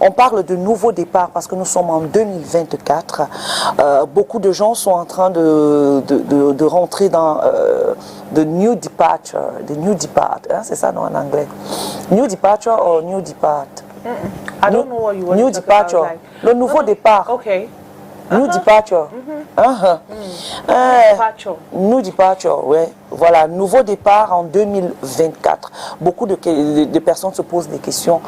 On parle de nouveau départ parce que nous sommes en 2024. Beaucoup de gens sont en train de rentrer dans the new departure. The new depart, hein, c'est ça non, en anglais. New departure or new depart? I don't know what you want New to talk departure. about, like, Le nouveau départ. Okay. New departure. Departure. New departure, ouais. Voilà, nouveau départ en 2024. Beaucoup de personnes se posent des questions.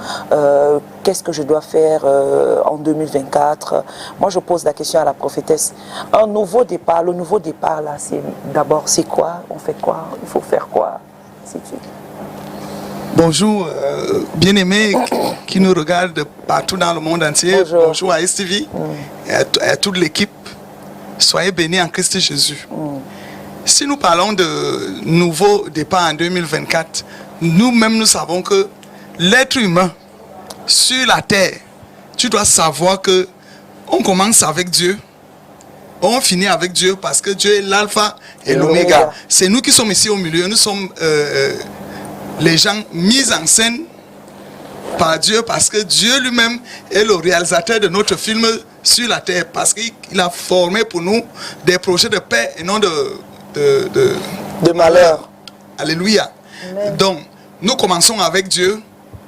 Qu'est-ce que je dois faire en 2024? Moi, je pose la question à la prophétesse. Un nouveau départ, le nouveau départ, là, d'abord, c'est quoi? On fait quoi? Il faut faire quoi? Bonjour, bien-aimés qui nous regardent partout dans le monde entier. Bonjour à STV et à toute l'équipe. Soyez bénis en Christ Jésus. Si nous parlons de nouveau départ en 2024, nous-mêmes nous savons que l'être humain sur la terre, tu dois savoir que on commence avec Dieu, on finit avec Dieu parce que Dieu est l'alpha et l'oméga. C'est nous qui sommes ici au milieu, nous sommes les gens mis en scène par Dieu parce que Dieu lui-même est le réalisateur de notre film sur la terre parce qu'il a formé pour nous des projets de paix et non de malheur. Alléluia. Amen. Donc, nous commençons avec Dieu,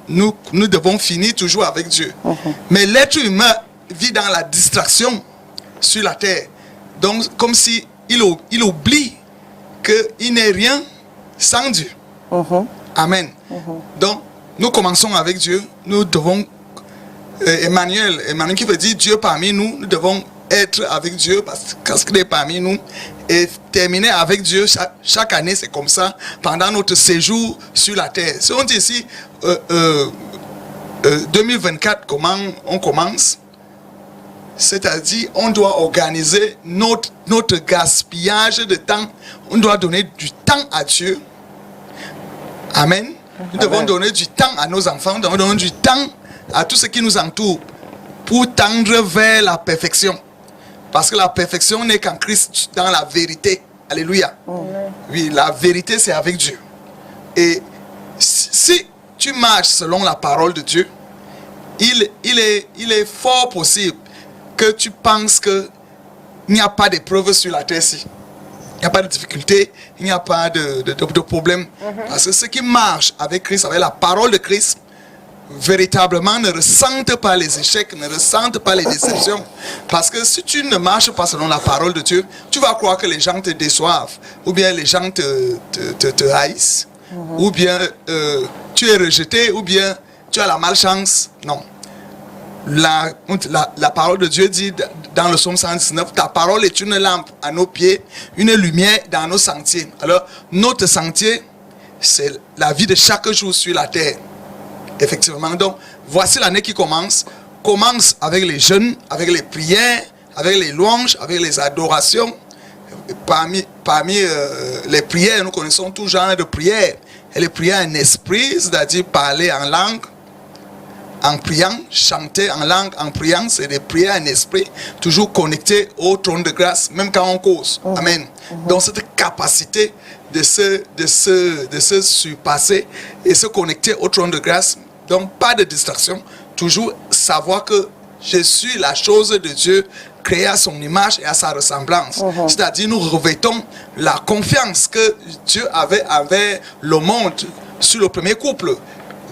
nous devons finir toujours avec Dieu. Mais l'être humain vit dans la distraction sur la terre. Donc, comme si il oublie qu'il n'est rien sans Dieu. Amen. Donc, nous commençons avec Dieu. Nous devons, Emmanuel qui veut dire Dieu parmi nous, nous devons être avec Dieu parce qu'il est parmi nous. Et terminer avec Dieu chaque année, c'est comme ça, pendant notre séjour sur la terre. Si on dit ici, 2024, comment on commence? C'est-à-dire, on doit organiser notre gaspillage de temps. On doit donner du temps à Dieu. Amen. Nous devons donner du temps à nos enfants, nous devons donner du temps à tout ce qui nous entoure pour tendre vers la perfection. Parce que la perfection n'est qu'en Christ, dans la vérité. Alléluia. Oui, la vérité, c'est avec Dieu. Et si tu marches selon la parole de Dieu, il est fort possible que tu penses qu'il n'y a pas d'épreuve sur la terre-ci. Il n'y a pas de difficulté, il n'y a pas de problème. Parce que ceux qui marchent avec Christ, avec la parole de Christ, véritablement ne ressentent pas les échecs, ne ressentent pas les déceptions. Parce que si tu ne marches pas selon la parole de Dieu, tu vas croire que les gens te déçoivent, ou bien les gens te haïssent, ou bien tu es rejeté, ou bien tu as la malchance. Non. La parole de Dieu dit dans le psaume 119, ta parole est une lampe à nos pieds, une lumière dans nos sentiers. Alors, notre sentier, c'est la vie de chaque jour sur la terre. Effectivement, donc, voici l'année qui commence. Commence avec les jeûnes, avec les prières, avec les louanges, avec les adorations. Parmi les prières, nous connaissons tout genre de prières. Et les prières en esprit, c'est-à-dire parler en langue, en priant, chanter en langue, en priant, c'est des prières en esprit, toujours connectées au trône de grâce, même quand on cause. Amen. Donc cette capacité de se surpasser et se connecter au trône de grâce, donc pas de distraction, toujours savoir que je suis la chose de Dieu, créée à son image et à sa ressemblance. C'est-à-dire nous revêtons la confiance que Dieu avait envers le monde sur le premier couple.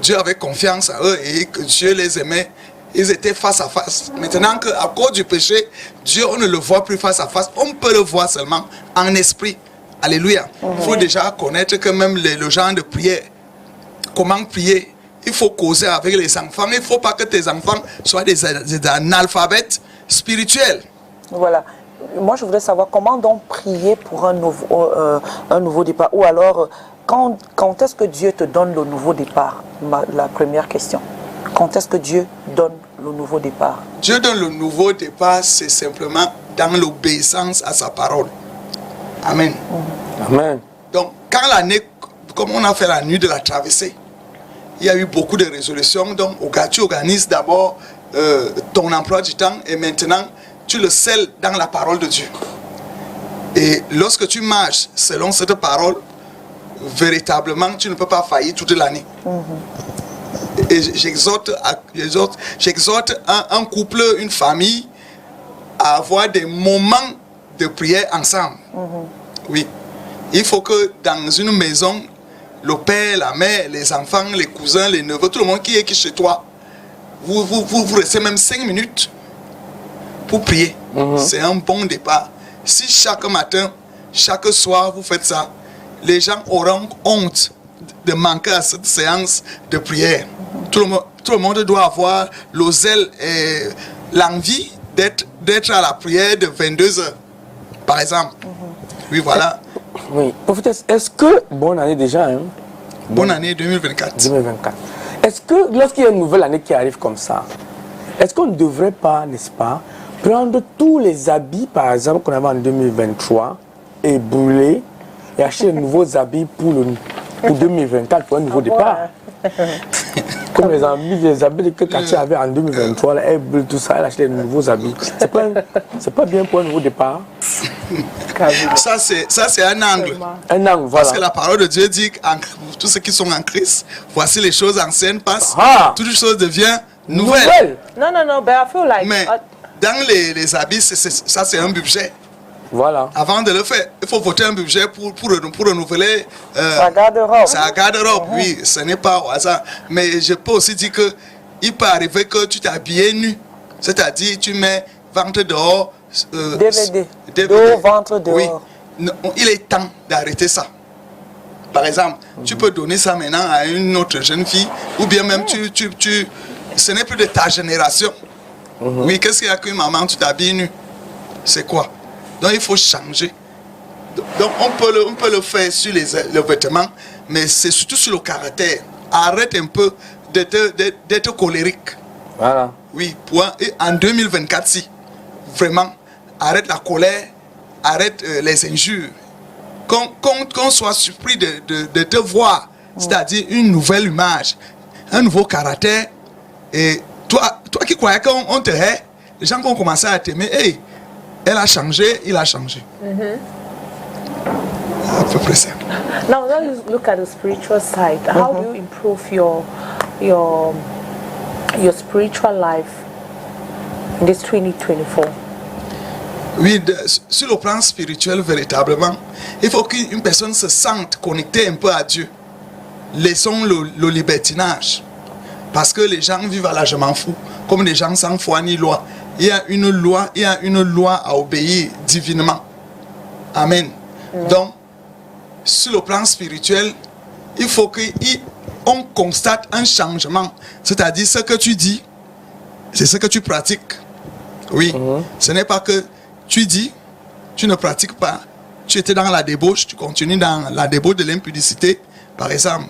Dieu avait confiance à eux et que Dieu les aimait. Ils étaient face à face. Maintenant qu'à cause du péché, Dieu, on ne le voit plus face à face. On peut le voir seulement en esprit. Alléluia. Il faut déjà connaître que même le genre de prière. Comment prier? Il faut causer avec les enfants. Il ne faut pas que tes enfants soient des analphabètes spirituels. Voilà. Moi, je voudrais savoir comment donc prier pour un nouveau départ. Ou alors, quand est-ce que Dieu te donne le nouveau départ? La première question. Quand est-ce que Dieu donne le nouveau départ? Dieu donne le nouveau départ, c'est simplement dans l'obéissance à sa parole. Amen. Amen. Donc, quand l'année, comme on a fait la nuit de la traversée, il y a eu beaucoup de résolutions. Donc, tu organises d'abord ton emploi du temps et maintenant, tu le scelles dans la parole de Dieu. Et lorsque tu marches selon cette parole, véritablement, tu ne peux pas faillir toute l'année. Et j'exhorte un couple, une famille à avoir des moments de prière ensemble. Oui. Il faut que dans une maison, le père, la mère, les enfants, les cousins, les neveux, tout le monde qui est chez toi, vous restez même 5 minutes pour prier. C'est un bon départ. Si chaque matin, chaque soir, vous faites ça, les gens auront honte de manquer à cette séance de prière. Tout le monde doit avoir le zèle et l'envie d'être à la prière de 22 heures, par exemple. Oui, voilà. Oui. Prophétesse, est-ce que, bonne année déjà, hein? Bonne année 2024. 2024. Est-ce que lorsqu'il y a une nouvelle année qui arrive comme ça, est-ce qu'on ne devrait pas, n'est-ce pas, prendre tous les habits, par exemple, qu'on avait en 2023 et brûler et acheter de nouveaux habits pour 2024, pour un nouveau départ? Comme les habits que Cathy avait en 2023, là, elle brûle tout ça, elle achète de nouveaux habits. C'est pas bien pour un nouveau départ. Ça, c'est un angle. Un angle, voilà. Parce que la parole de Dieu dit pour tous ceux qui sont en Christ, voici les choses anciennes passent, toutes les choses deviennent nouvelles. No, but I feel like... Mais dans les habits, ça c'est un budget. Voilà. Avant de le faire, il faut voter un budget pour renouveler sa garde-robe. Sa garde-robe, oui, ce n'est pas au hasard. Mais je peux aussi dire que il peut arriver que tu t'habilles nu. C'est-à-dire, tu mets ventre dehors. DVD. Dos, ventre dehors. Oui. Non, il est temps d'arrêter ça. Par exemple, tu peux donner ça maintenant à une autre jeune fille, ou bien même ce n'est plus de ta génération. Oui, qu'est-ce qu'il y a que maman, tu t'habilles nu? C'est quoi? Donc il faut changer. Donc on peut le faire sur les vêtements, mais c'est surtout sur le caractère. Arrête un peu d'être colérique. Voilà. Oui, en 2024, si, vraiment, arrête la colère, arrête les injures. Qu'on soit surpris de te voir, c'est-à-dire une nouvelle image, un nouveau caractère. Et toi qui croyais qu'on te hait, les gens qui ont commencé à t'aimer, hey, elle a changé, il a changé. À peu près ça. Now let's look at the spiritual side. How do you improve your spiritual life in this 2024? Oui, sur le plan spirituel, véritablement, il faut qu'une personne se sente connectée un peu à Dieu. Laissons le libertinage. Parce que les gens vivent à la je m'en fous, comme des gens sans foi ni loi. Il y a une loi à obéir divinement. Amen. Donc, sur le plan spirituel, il faut qu'on constate un changement. C'est-à-dire, ce que tu dis, c'est ce que tu pratiques. Oui. Ce n'est pas que tu dis, tu ne pratiques pas. Tu étais dans la débauche, tu continues dans la débauche de l'impudicité, par exemple.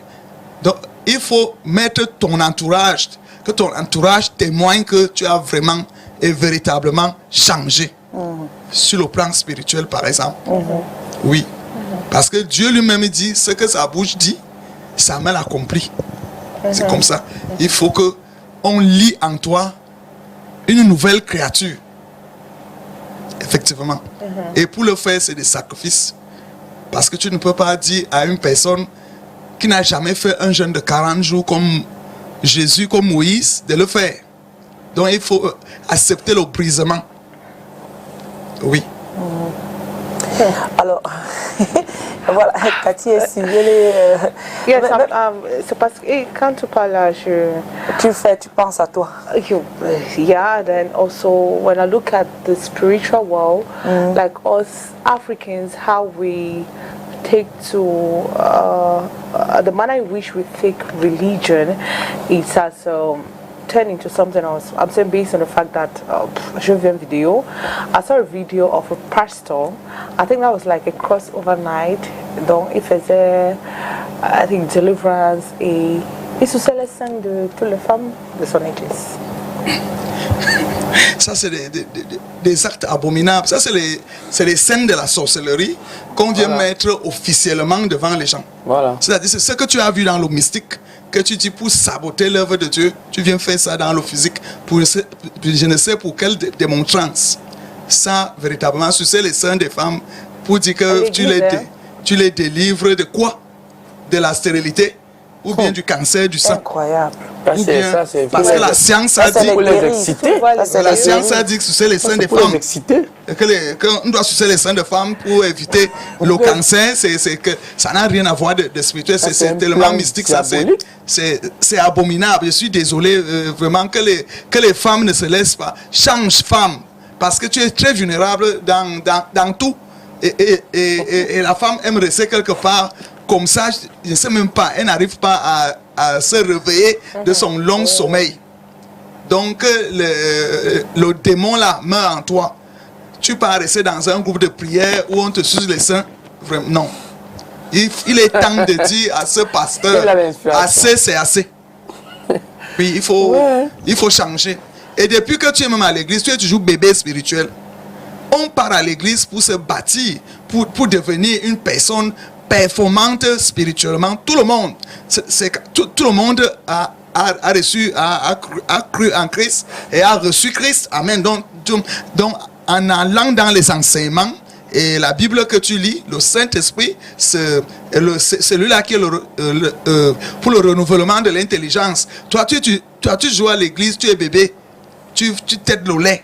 Donc, il faut mettre ton entourage, que ton entourage témoigne que tu as vraiment et véritablement changé. Sur le plan spirituel, par exemple. Oui. Parce que Dieu lui-même dit, ce que sa bouche dit, sa main l'accomplit. C'est comme ça. Il faut qu'on lit en toi une nouvelle créature. Effectivement. Et pour le faire, c'est des sacrifices. Parce que tu ne peux pas dire à une personne qui n'a jamais fait un jeûne de 40 jours comme Jésus, comme Moïse, de le faire. Donc il faut accepter le brisement. Oui. Alors, voilà, Cathy est suivie Yes, c'est parce que quand tu parles là, tu penses à toi. Yeah, then also when I look at the spiritual world, like us Africans, how we take to the manner in which we take religion, it's as turn into something else. I'm saying based on the fact that I saw a video of a pastor. I think that was like a crossover night. Donc il faisait, I think, deliverance et il souciait les seins de toutes les femmes de son église. Ça, c'est des actes abominables. Ça, c'est les scènes de la sorcellerie qu'on vient mettre officiellement devant les gens. Voilà. C'est-à-dire, c'est ce que tu as vu dans le mystique, que tu dis pour saboter l'œuvre de Dieu, tu viens faire ça dans le physique, pour je ne sais pour quelle démonstrance. Ça, véritablement, sucer les seins des femmes pour dire que tu les délivres de quoi? De la stérilité ou bien du cancer du sang. Incroyable. Ça, Ou c'est- bien ça, c'est- parce que la science a ça, c'est dit, les Pour les guéris. exciter. Voilà, c'est la les science guéris. a dit que sucer les seins des Pour les femmes, exciter. qu'on doit sucer les seins de femmes pour éviter le cancer, c'est que ça n'a rien à voir de spirituel, Ça, c'est c'est un tellement plan mystique, ça diabolique. c'est abominable. Je suis désolé vraiment que les femmes ne se laissent pas. Change femme, parce que tu es très vulnérable dans tout. Et la femme aime rester quelque part comme ça, je ne sais même pas, elle n'arrive pas à se réveiller de son long sommeil. Donc le démon là meurt en toi. Tu peux rester dans un groupe de prière où on te suce les seins. Vraiment, non. Il est temps de dire à ce pasteur, Il a l'inspiration. assez c'est assez. Oui, il faut changer. Et depuis que tu es même à l'église, tu es toujours bébé spirituel. On part à l'église pour se bâtir, pour devenir une personne performante spirituellement. Tout le monde, tout le monde a cru en Christ et a reçu Christ. Amen. Donc en allant dans les enseignements, et la Bible que tu lis, le Saint-Esprit, c'est celui-là qui est pour le renouvellement de l'intelligence. Toi, tu joues à l'église, tu es bébé, tu t'aides le lait.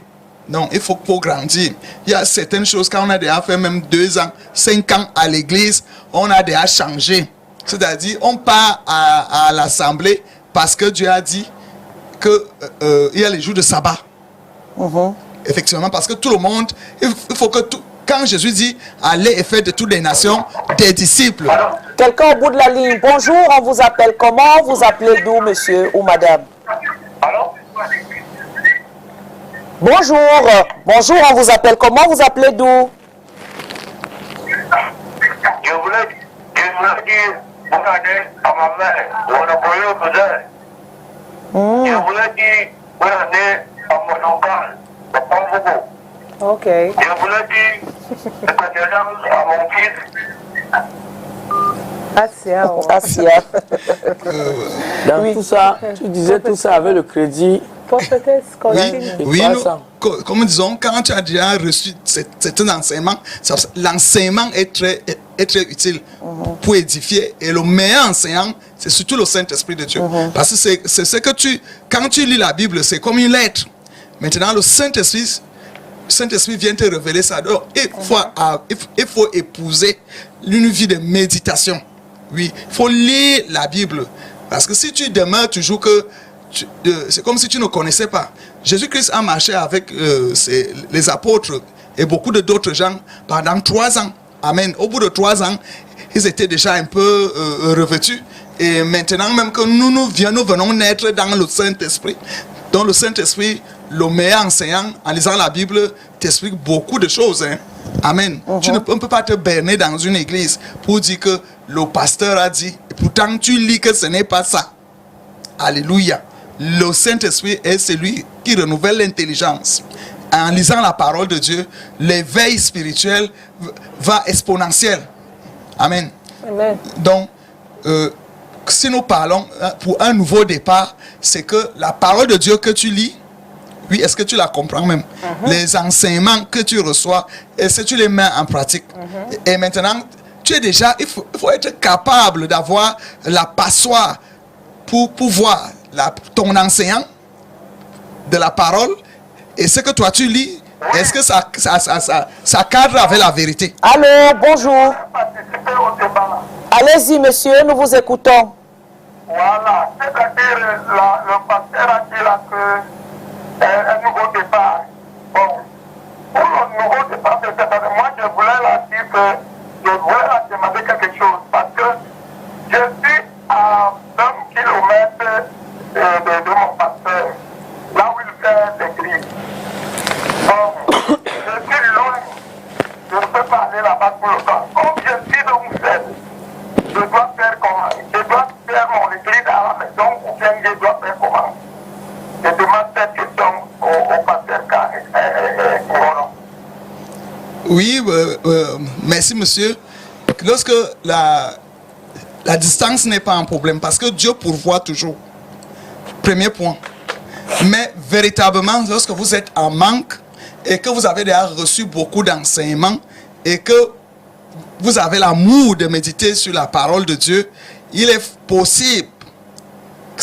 Non, il faut grandir. Il y a certaines choses, quand on a déjà fait même 2 ans, 5 ans à l'église, on a déjà changé. C'est-à-dire, on part à l'assemblée parce que Dieu a dit qu'il y a les jours de sabbat. Effectivement, parce que tout le monde, il faut que quand Jésus dit allez et faites de toutes les nations des disciples. Quelqu'un au bout de la ligne. Bonjour, on vous appelle comment? Vous appelez d'où, monsieur ou madame? Allô? Bonjour. Bonjour, on vous appelle comment? Vous appelez d'où? Je voulais dire bonne année à ma mère, mon employé faisait. Je voulais dire bonne année à mon oncle, Papa Bobo. Ok. Je voulais dire condoléances à mon fils. Asia. Asia. Dans Oui. tout ça, tu disais tout ça avec le crédit. Prophetess, continue. Oui, pas nous, ça. comme disons, quand tu as déjà reçu cet enseignement, l'enseignement est très utile pour édifier. Et le meilleur enseignant, c'est surtout le Saint-Esprit de Dieu. Parce que c'est ce que quand tu lis la Bible, c'est comme une lettre. Maintenant, le Saint-Esprit vient te révéler ça. Donc, il faut épouser une vie de méditation. Oui, il faut lire la Bible. Parce que si tu demeures toujours que c'est comme si tu ne connaissais pas. Jésus-Christ a marché avec les apôtres et beaucoup d'autres gens pendant 3 ans. Amen. Au bout de 3 ans, ils étaient déjà un peu revêtus. Et maintenant, même que nous venons naître dans le Saint-Esprit. Donc le Saint-Esprit, le meilleur enseignant, en lisant la Bible, t'explique beaucoup de choses. Hein. Amen. Tu ne peux pas te berner dans une église pour dire que le pasteur a dit. Et pourtant, tu lis que ce n'est pas ça. Alléluia. Le Saint-Esprit est celui qui renouvelle l'intelligence. En lisant la parole de Dieu, l'éveil spirituel va exponentiel. Amen. Amen. Donc, si nous parlons pour un nouveau départ, c'est que la parole de Dieu que tu lis, oui, est-ce que tu la comprends même? Les enseignements que tu reçois, est-ce que tu les mets en pratique? Et maintenant, tu es déjà, il faut être capable d'avoir la passoire pour voir ton enseignant de la parole et ce que toi tu lis, est-ce que ça cadre avec la vérité? Allô, bonjour. Participer au débat. Allez-y, monsieur, nous vous écoutons. Voilà, c'est-à-dire le pasteur a dit là que un nouveau départ. Bon, pour le nouveau départ, c'est-à-dire moi je voulais la dire que je voulais la demander quelque chose parce que je suis à 20 km de mon pasteur, là où il fait l'église. Bon, je suis loin, je ne peux pas aller là-bas pour le temps. Comme je suis donc seul, je dois faire comment? Je dois faire mon église à la maison ou bien je dois faire comment? Je demande cette question au pasteur Carré. Oui, merci monsieur. Lorsque la distance n'est pas un problème, parce que Dieu pourvoit toujours. Premier point. Mais véritablement, lorsque vous êtes en manque et que vous avez déjà reçu beaucoup d'enseignements et que vous avez l'amour de méditer sur la parole de Dieu, il est possible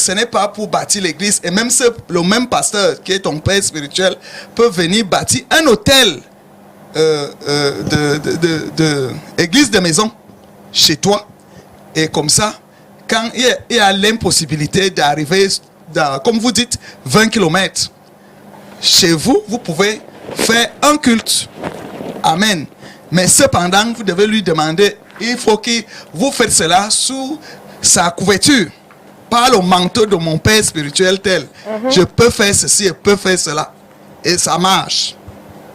ce n'est pas pour bâtir l'église. Et même le même pasteur qui est ton père spirituel peut venir bâtir un hôtel église de maison chez toi. Et comme ça, quand il y a l'impossibilité d'arriver, comme vous dites, 20 km, chez vous, vous pouvez faire un culte. Amen. Mais cependant, vous devez lui demander, il faut que vous faites cela sous sa couverture. Pas le manteau de mon père spirituel tel. Je peux faire ceci et peux faire cela. Et ça marche.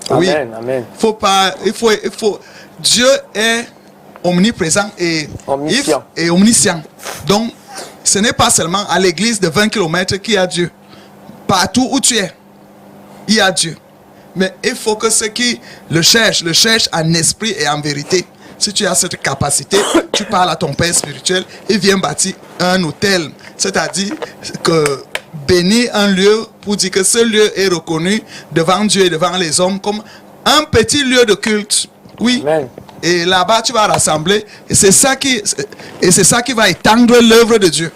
Amen, Oui. amen. Faut pas, il faut, Dieu est omniprésent et Omniscient. et omniscient. Donc, ce n'est pas seulement à l'église de 20 km qu'il y a Dieu. Partout où tu es, il y a Dieu. Mais il faut que ceux qui le cherchent en esprit et en vérité. Si tu as cette capacité, tu parles à ton père spirituel et viens bâtir un hôtel. C'est-à-dire que bénir un lieu pour dire que ce lieu est reconnu devant Dieu et devant les hommes comme un petit lieu de culte. Oui. Amen. Et là-bas, tu vas rassembler. Et c'est ça qui va étendre l'œuvre de Dieu.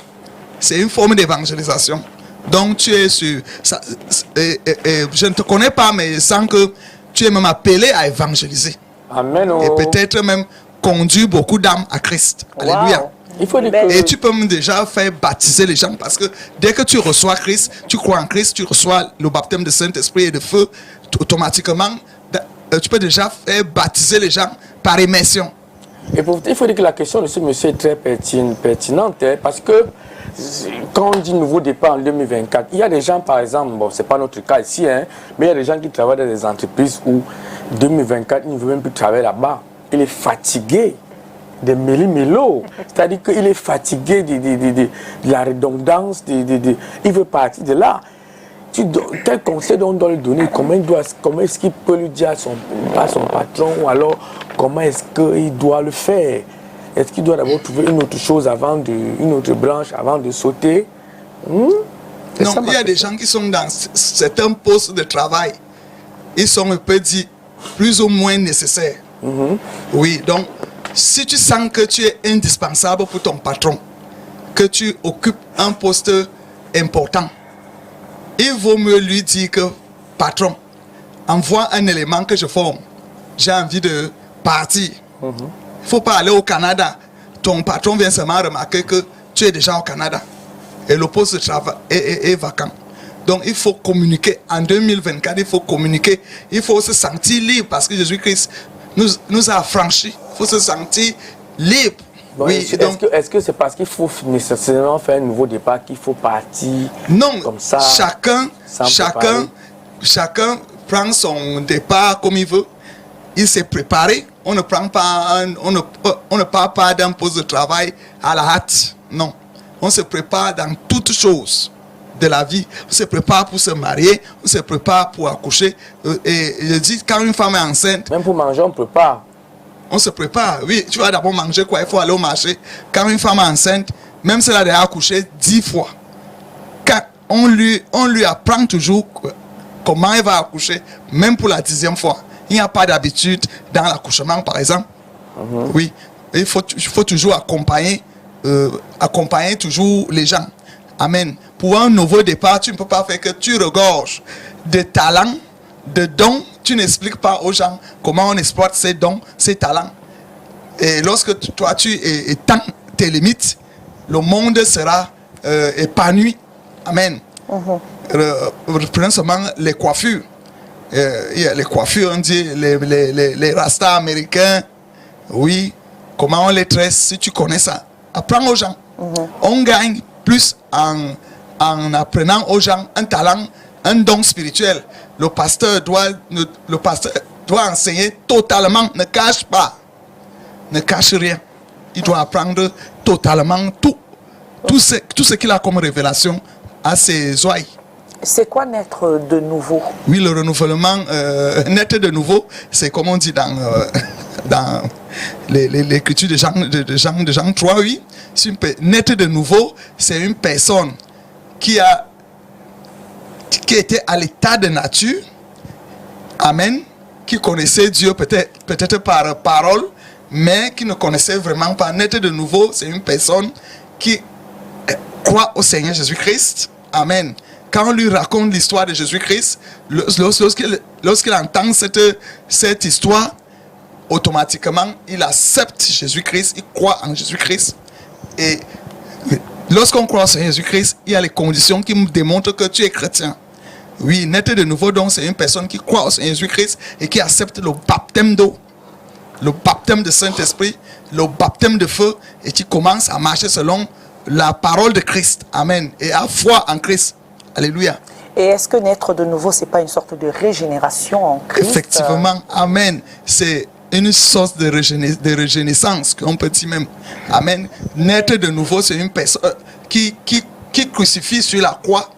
C'est une forme d'évangélisation. Donc, tu es sur... je ne te connais pas, mais je sens que tu es même appelé à évangéliser. Amen. Et peut-être même conduire beaucoup d'âmes à Christ. Alléluia. Wow. Il faut dire Amen. que... Et tu peux même déjà faire baptiser les gens parce que dès que tu reçois Christ, tu crois en Christ, tu reçois le baptême de Saint-Esprit et de feu, automatiquement, tu peux déjà faire baptiser les gens par immersion. Et il faut dire que la question de ce monsieur est très pertinente, hein, parce que quand on dit nouveau départ en 2024, il y a des gens, par exemple, bon, c'est pas notre cas ici, hein, mais il y a des gens qui travaillent dans des entreprises où 2024, il ne veut même plus travailler là-bas. Il est fatigué des méli-mélos. C'est-à-dire qu'il est fatigué de la redondance, il veut partir de là. Quel conseil on doit lui donner? Comment est-ce qu'il peut lui dire à son patron, ou alors comment est-ce qu'il doit le faire? Est-ce qu'il doit d'abord trouver une autre chose une autre branche avant de sauter? Non, il y a des gens qui sont dans certains postes de travail. Ils sont, on peut dire, plus ou moins nécessaires. Oui, donc, si tu sens que tu es indispensable pour ton patron, que tu occupes un poste important, il vaut mieux lui dire que, patron, envoie un élément que je forme. J'ai envie de partir. Il ne faut pas aller au Canada. Ton patron vient seulement remarquer que tu es déjà au Canada. Et le poste de travail est vacant. Donc il faut communiquer. En 2024, il faut communiquer. Il faut se sentir libre parce que Jésus-Christ nous a affranchis. Il faut se sentir libre. Bon, oui, est-ce que c'est parce qu'il faut nécessairement faire un nouveau départ qu'il faut partir non, comme ça? Chacun prend son départ comme il veut. Il s'est préparé. On ne prend pas, on ne part pas d'un poste de travail à la hâte. Non. On se prépare dans toutes choses de la vie. On se prépare pour se marier. On se prépare pour accoucher. Et je dis, quand une femme est enceinte... Même pour manger, on prépare. On se prépare. Oui, tu vas d'abord manger quoi? Il faut aller au marché. Quand une femme est enceinte, même si elle a déjà accouché 10 fois, quand on lui apprend toujours comment elle va accoucher, même pour la 10e fois. Il n'y a pas d'habitude dans l'accouchement, par exemple. Oui, il faut toujours accompagner toujours les gens. Amen. Pour un nouveau départ, tu ne peux pas faire que tu regorges de talents, de dons. Tu n'expliques pas aux gens comment on exploite ces dons, ces talents. Et lorsque toi, tu étends tes limites, le monde sera épanoui. Amen. Prenons seulement les coiffures. Il y a les coiffures, on dit les rastas américains. Oui, comment on les tresse, si tu connais ça. Apprends aux gens. On gagne plus en apprenant aux gens un talent, un don spirituel. Le pasteur doit enseigner totalement, ne cache pas, ne cache rien. Il doit apprendre totalement tout ce qu'il a comme révélation à ses oreilles. C'est quoi naître de nouveau? Oui, le renouvellement, naître de nouveau, c'est comme on dit dans l'écriture de Jean 3, oui. Naître de nouveau, c'est une personne qui était à l'état de nature, amen, qui connaissait Dieu peut-être par parole, mais qui ne connaissait vraiment pas. Naître de nouveau, c'est une personne qui croit au Seigneur Jésus-Christ, amen, quand on lui raconte l'histoire de Jésus-Christ, lorsqu'il entend cette histoire, automatiquement, il accepte Jésus-Christ, il croit en Jésus-Christ. Et lorsqu'on croit au Seigneur Jésus-Christ, il y a les conditions qui me démontrent que tu es chrétien. Oui, naître de nouveau, donc, c'est une personne qui croit au Seigneur Jésus-Christ et qui accepte le baptême d'eau, le baptême de Saint-Esprit, le baptême de feu, et qui commence à marcher selon la parole de Christ. Amen. Et à foi en Christ. Alléluia. Et est-ce que naître de nouveau, c'est pas une sorte de régénération en Christ? Effectivement, amen. C'est une sorte de régénérescence, qu'on peut dire même. Amen. Naître de nouveau, c'est une personne qui crucifie sur la croix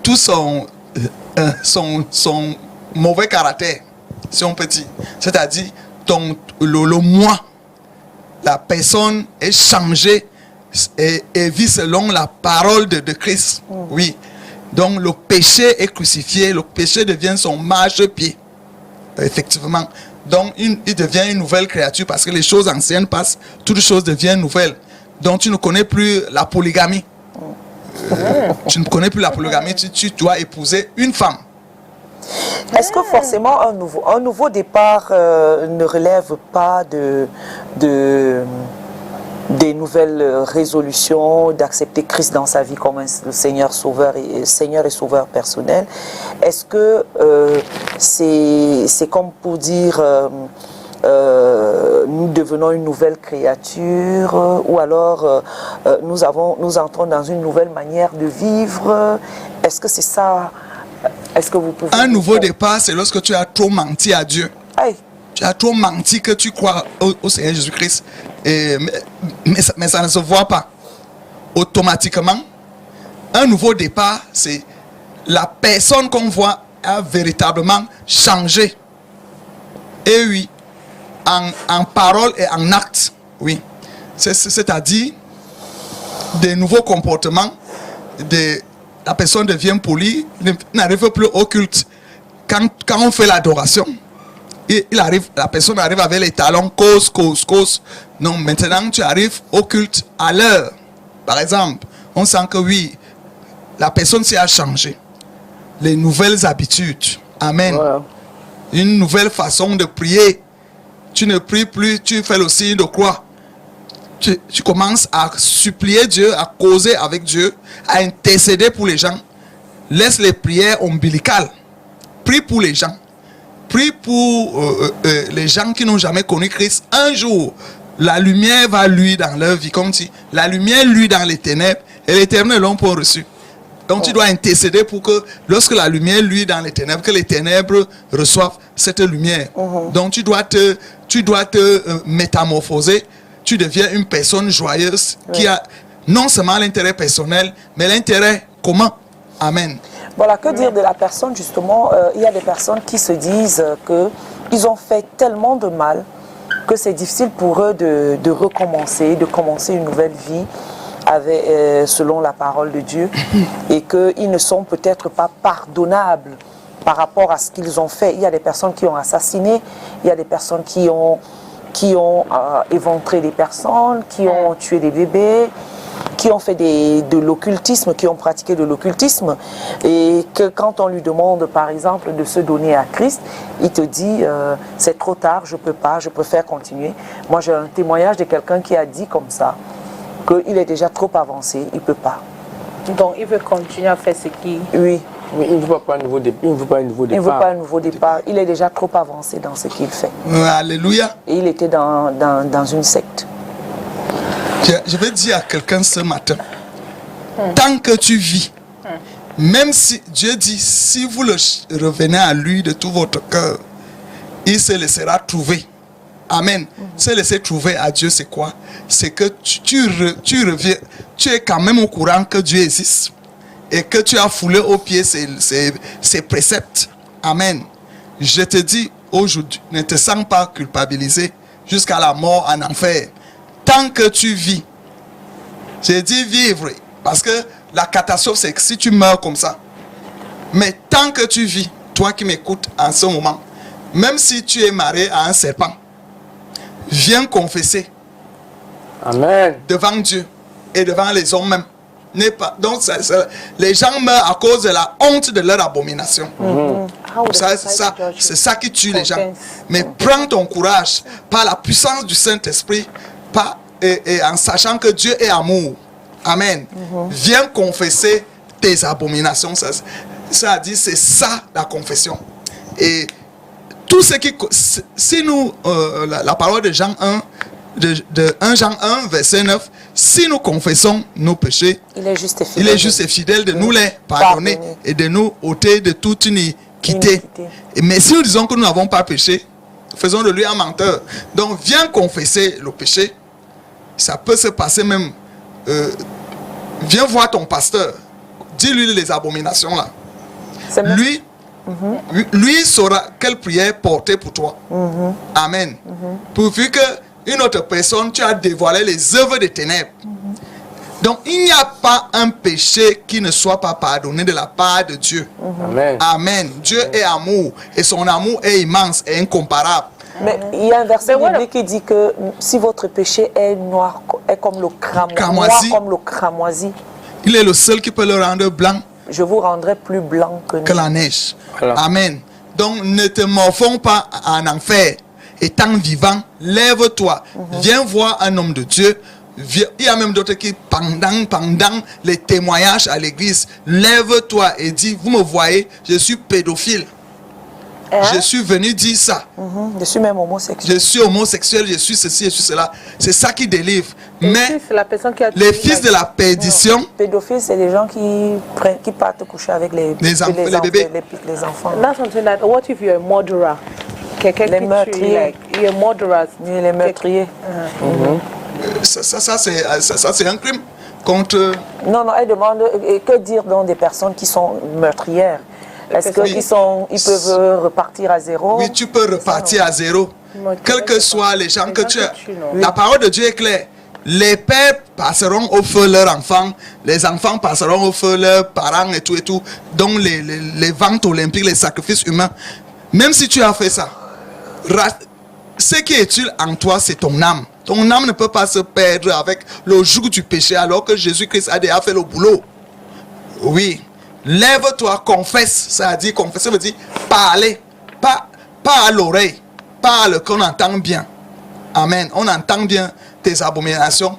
tout son mauvais caractère, si on peut dire. C'est-à-dire, le moi, la personne est changée et vit selon la parole de Christ. Oui. Donc le péché est crucifié, le péché devient son marchepied. Effectivement. Donc il devient une nouvelle créature parce que les choses anciennes passent, toutes choses deviennent nouvelles. Donc tu ne connais plus la polygamie. Tu ne connais plus la polygamie, tu dois épouser une femme. Est-ce que forcément un nouveau départ ne relève pas des nouvelles résolutions, d'accepter Christ dans sa vie comme le Seigneur et Sauveur personnel? Est-ce que c'est comme pour dire nous devenons une nouvelle créature, ou alors nous entrons dans une nouvelle manière de vivre? Est-ce que c'est ça? Est-ce que vous pouvez... Un nouveau départ, c'est lorsque tu as trop menti à Dieu. Aïe. Tu as trop menti que tu crois au Seigneur Jésus-Christ. Mais ça ne se voit pas. Automatiquement, un nouveau départ, c'est la personne qu'on voit a véritablement changé. Et oui, en parole et en acte. Oui. C'est-à-dire, des nouveaux comportements, la personne devient polie, n'arrive plus au culte. Quand on fait l'adoration, la personne arrive avec les talons, cause. Non, maintenant tu arrives au culte à l'heure. Par exemple, on sent que oui, la personne s'est changé. Les nouvelles habitudes. Amen. Wow. Une nouvelle façon de prier. Tu ne pries plus, tu fais le signe de croix. Tu commences à supplier Dieu, à causer avec Dieu, à intercéder pour les gens. Laisse les prières ombilicales. Prie pour les gens. Prie pour les gens qui n'ont jamais connu Christ. Un jour, la lumière va luire dans leur vie. Comme si la lumière luit dans les ténèbres et les ténèbres l'ont pas reçu. Donc tu dois intercéder pour que lorsque la lumière luit dans les ténèbres, que les ténèbres reçoivent cette lumière. Donc tu dois te métamorphoser. Tu deviens une personne joyeuse qui a non seulement l'intérêt personnel, mais l'intérêt commun. Amen. Voilà, que dire de la personne, justement, il y a des personnes qui se disent qu'ils ont fait tellement de mal que c'est difficile pour eux de recommencer, de commencer une nouvelle vie selon la parole de Dieu, et qu'ils ne sont peut-être pas pardonnables par rapport à ce qu'ils ont fait. Il y a des personnes qui ont assassiné, il y a des personnes qui ont éventré des personnes, qui ont tué des bébés, qui ont fait de l'occultisme, qui ont pratiqué de l'occultisme, et que quand on lui demande par exemple de se donner à Christ, il te dit c'est trop tard, je peux pas, je préfère continuer. Moi j'ai un témoignage de quelqu'un qui a dit comme ça, qu'il est déjà trop avancé, il peut pas. Donc il veut continuer à faire ce qui... Oui. Mais il ne veut pas un nouveau départ. Il ne veut pas un nouveau départ. Il ne veut pas un nouveau départ. Il est déjà trop avancé dans ce qu'il fait. Alléluia. Et il était dans une secte. Je vais dire à quelqu'un ce matin, tant que tu vis, même si Dieu dit, si vous revenez à lui de tout votre cœur, il se laissera trouver. Amen. Se laisser trouver à Dieu, c'est quoi? C'est que tu reviens, tu es quand même au courant que Dieu existe et que tu as foulé aux pieds ses préceptes. Amen. Je te dis aujourd'hui, ne te sens pas culpabilisé jusqu'à la mort en enfer. Tant que tu vis, j'ai dit vivre, parce que la catastrophe c'est que si tu meurs comme ça, mais tant que tu vis, toi qui m'écoutes en ce moment, même si tu es marié à un serpent, viens confesser. Amen. Devant Dieu. et devant les hommes même. N'est pas, donc les gens meurent à cause de la honte de leur abomination. C'est ça qui tue les gens. Mais prends ton courage par la puissance du Saint-Esprit, et en sachant que Dieu est amour. Amen. Viens confesser tes abominations. Ça dit, c'est ça la confession. Et tout ce qui... Si nous... la parole de Jean 1, de 1 Jean 1, verset 9, si nous confessons nos péchés, il est juste et fidèle, de nous les pardonner et de nous ôter de toute iniquité. Mais si nous disons que nous n'avons pas péché, faisons de lui un menteur. Donc viens confesser le péché. Ça peut se passer même. Viens voir ton pasteur. Dis-lui les abominations là. Lui saura quelle prière porter pour toi. Amen. Pourvu que une autre personne, tu as dévoilé les œuvres des ténèbres. Donc, il n'y a pas un péché qui ne soit pas pardonné de la part de Dieu. Amen. Amen. Dieu est amour et son amour est immense et incomparable. Mais il y a un verset biblique qui dit que si votre péché est noir, est comme le cramoisi, il est le seul qui peut le rendre blanc. Je vous rendrai plus blanc que la neige. Voilà. Amen. Donc, ne te morfonds pas en enfer. Étant vivant, lève-toi. Viens voir un homme de Dieu. Il y a même d'autres qui, pendant les témoignages à l'église, lève-toi et dis, vous me voyez, je suis pédophile. Je suis venu dire ça. Je suis même homosexuel. Je suis homosexuel, je suis ceci, je suis cela. C'est ça qui délivre. Mais les fils de la perdition... Pédophiles, c'est les gens qui partent coucher avec les bébés. Les enfants. That's something that, what if you're a murderer? Les meurtriers. Les meurtriers. Ça c'est un crime contre... Non, elle demande, que dire donc des personnes qui sont meurtrières? Est-ce qu'ils peuvent repartir à zéro? Oui, tu peux repartir à zéro. Quels que soient les gens que tu as. La parole de Dieu est claire. Les pères passeront au feu leurs enfants, les enfants passeront au feu leurs parents et tout et tout. Donc les ventes olympiques, les sacrifices humains. Même si tu as fait ça, ce qui est utile en toi, c'est ton âme. Ton âme ne peut pas se perdre avec le joug du péché alors que Jésus-Christ a déjà fait le boulot. Oui. Lève-toi, confesse. Ça veut dire confesser, veut dire parler. Pas à l'oreille, pas à le qu'on entend bien. Amen. On entend bien tes abominations.